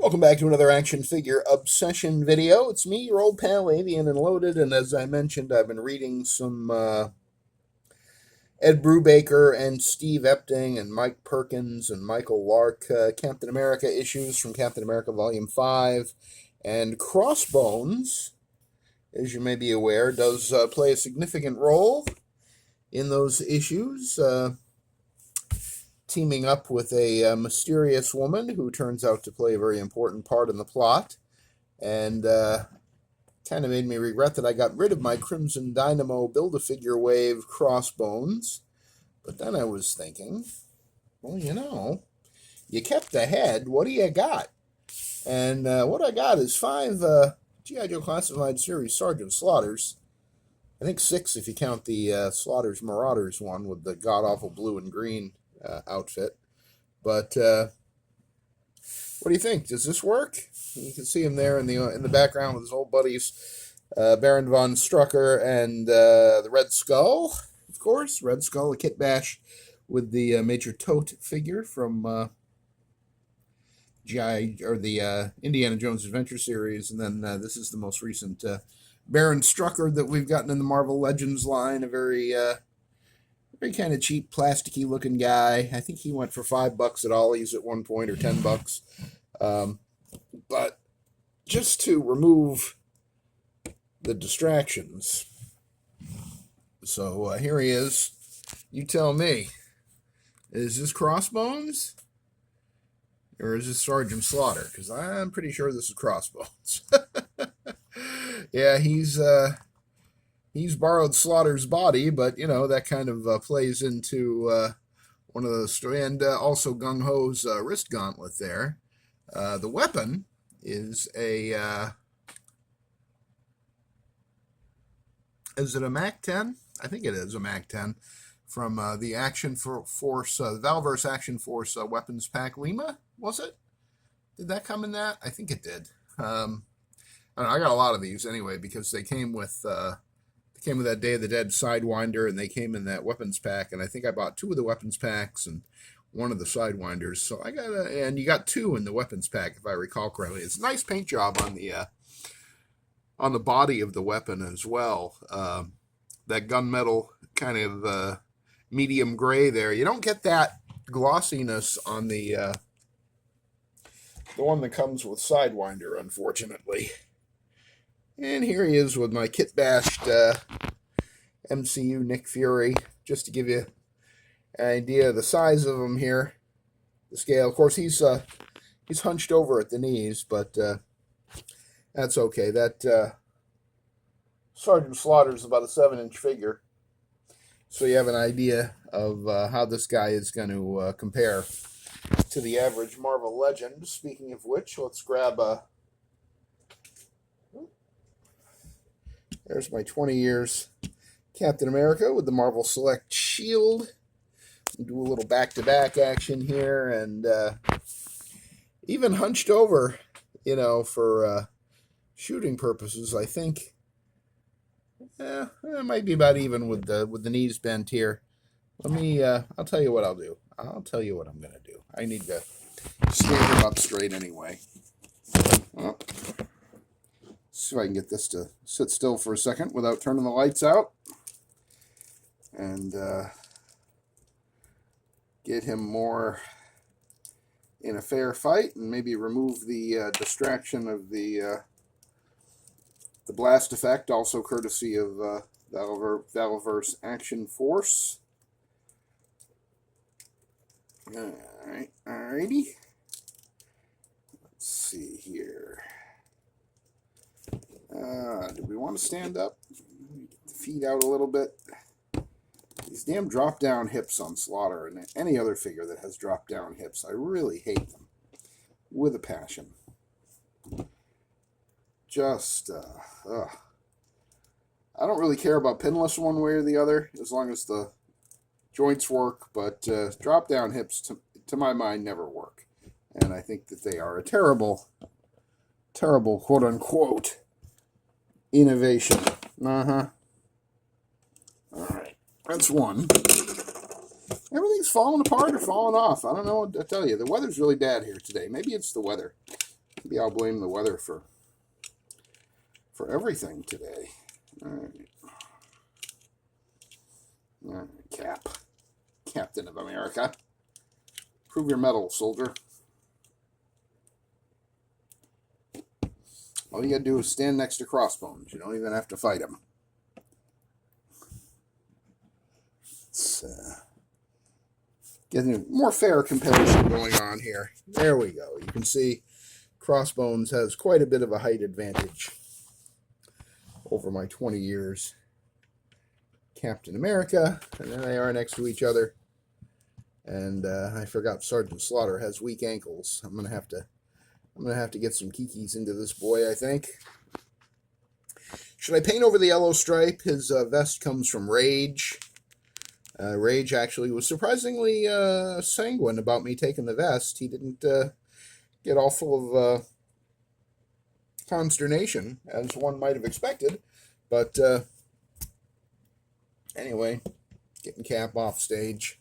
Welcome back to another action figure obsession video. It's me, your old pal Avian and Loaded, and as I mentioned, I've been reading some Ed Brubaker and Steve Epting and Mike Perkins and Michael Lark Captain America issues from Captain America Volume 5. And Crossbones, as you may be aware, does play a significant role in those issues. Teaming up with a mysterious woman who turns out to play a very important part in the plot, and kind of made me regret that I got rid of my Crimson Dynamo Build-A-Figure Wave Crossbones. But then I was thinking, well, you kept the head. What do you got? And what I got is 5 G.I. Joe Classified Series Sergeant Slaughters. I think 6 if you count the Slaughters Marauders one with the god-awful blue and green outfit. But what do you think? Does this work? You can see him there in the background with his old buddies, Baron von Strucker and the Red Skull, of course. Red Skull, a Kitbash with the Major Tote figure from the Indiana Jones Adventure series, and then this is the most recent Baron Strucker that we've gotten in the Marvel Legends line. A very kind of cheap, plasticky looking guy. I think he went for $5 at Ollie's at one point, or $10. But just to remove the distractions. So here he is. You tell me, is this Crossbones? Or is this Sergeant Slaughter? Because I'm pretty sure this is Crossbones. Yeah, he's borrowed Slaughter's body, but, that kind of plays into one of those stories. And also Gung Ho's wrist gauntlet there. The weapon is is it a MAC-10? I think it is a MAC-10 from the Action Force, the Valverse Action Force Weapons Pack. Lima, was it? Did that come in that? I think it did. I don't know, I got a lot of these anyway because they came with that Day of the Dead Sidewinder, and they came in that weapons pack, and I think I bought 2 of the weapons packs and one of the Sidewinders. So I got and you got 2 in the weapons pack, if I recall correctly. It's a nice paint job on the body of the weapon as well. That gunmetal kind of medium gray there. You don't get that glossiness on the one that comes with Sidewinder, unfortunately. And here he is with my kit-bashed MCU Nick Fury, just to give you an idea of the size of him here. The scale, of course, he's hunched over at the knees, but that's okay. That Sergeant Slaughter is about a 7-inch figure, so you have an idea of how this guy is going to compare to the average Marvel legend. Speaking of which, let's grab a... There's my 20 years Captain America with the Marvel Select Shield. Do a little back-to-back action here, and even hunched over, for shooting purposes. I think it might be about even with the knees bent here. Let me. I'll tell you what I'll do. I'll tell you what I'm gonna do. I need to stand him up straight anyway. Well, see if I can get this to sit still for a second without turning the lights out. And get him more in a fair fight, and maybe remove the distraction of the blast effect, also courtesy of Valverse Action Force. Alrighty. Let's see here. Do we want to stand up? Get the feet out a little bit. These damn drop-down hips on Slaughter and any other figure that has drop-down hips, I really hate them with a passion. Just, I don't really care about pinless one way or the other, as long as the joints work, but drop-down hips, to my mind, never work. And I think that they are a terrible, terrible, quote-unquote, innovation. All right, that's one. Everything's falling apart or falling off. I don't know what to tell you. The weather's really bad here today. Maybe it's the weather. Maybe I'll blame the weather for everything today. All right. All right, Cap. Captain of America. Prove your mettle, soldier. All you gotta do is stand next to Crossbones. You don't even have to fight him. It's getting a more fair comparison going on here. There we go. You can see Crossbones has quite a bit of a height advantage over my 20 years. Captain America, and there they are next to each other. And I forgot Sergeant Slaughter has weak ankles. I'm gonna have to get some kikis into this boy, I think. Should I paint over the yellow stripe? His vest comes from Rage. Rage actually was surprisingly sanguine about me taking the vest. He didn't get all full of consternation, as one might have expected. But anyway, getting Cap off stage.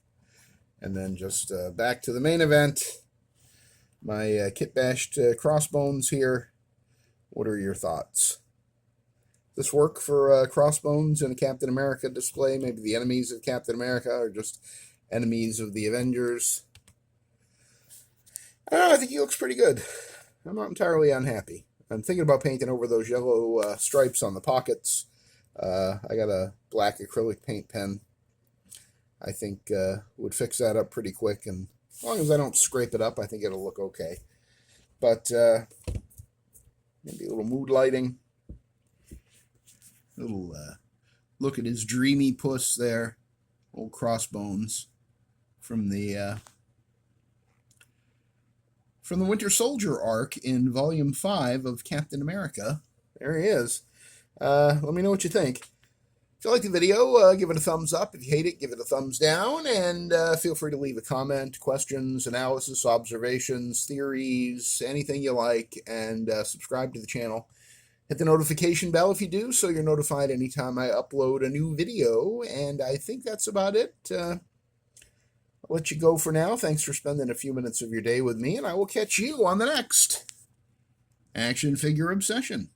And then just back to the main event. My Kitbash Crossbones here. What are your thoughts? Does this work for Crossbones in a Captain America display? Maybe the enemies of Captain America or just enemies of the Avengers? I don't know, I think he looks pretty good. I'm not entirely unhappy. I'm thinking about painting over those yellow stripes on the pockets. I got a black acrylic paint pen. I think would fix that up pretty quick, and as long as I don't scrape it up, I think it'll look okay. But maybe a little mood lighting. Little look at his dreamy puss there, old Crossbones from the Winter Soldier arc in Volume 5 of Captain America. There he is. Let me know what you think. If you like the video, give it a thumbs up. If you hate it, give it a thumbs down. And feel free to leave a comment, questions, analysis, observations, theories, anything you like. And subscribe to the channel. Hit the notification bell if you do, so you're notified anytime I upload a new video. And I think that's about it. I'll let you go for now. Thanks for spending a few minutes of your day with me. And I will catch you on the next Action Figure Obsession.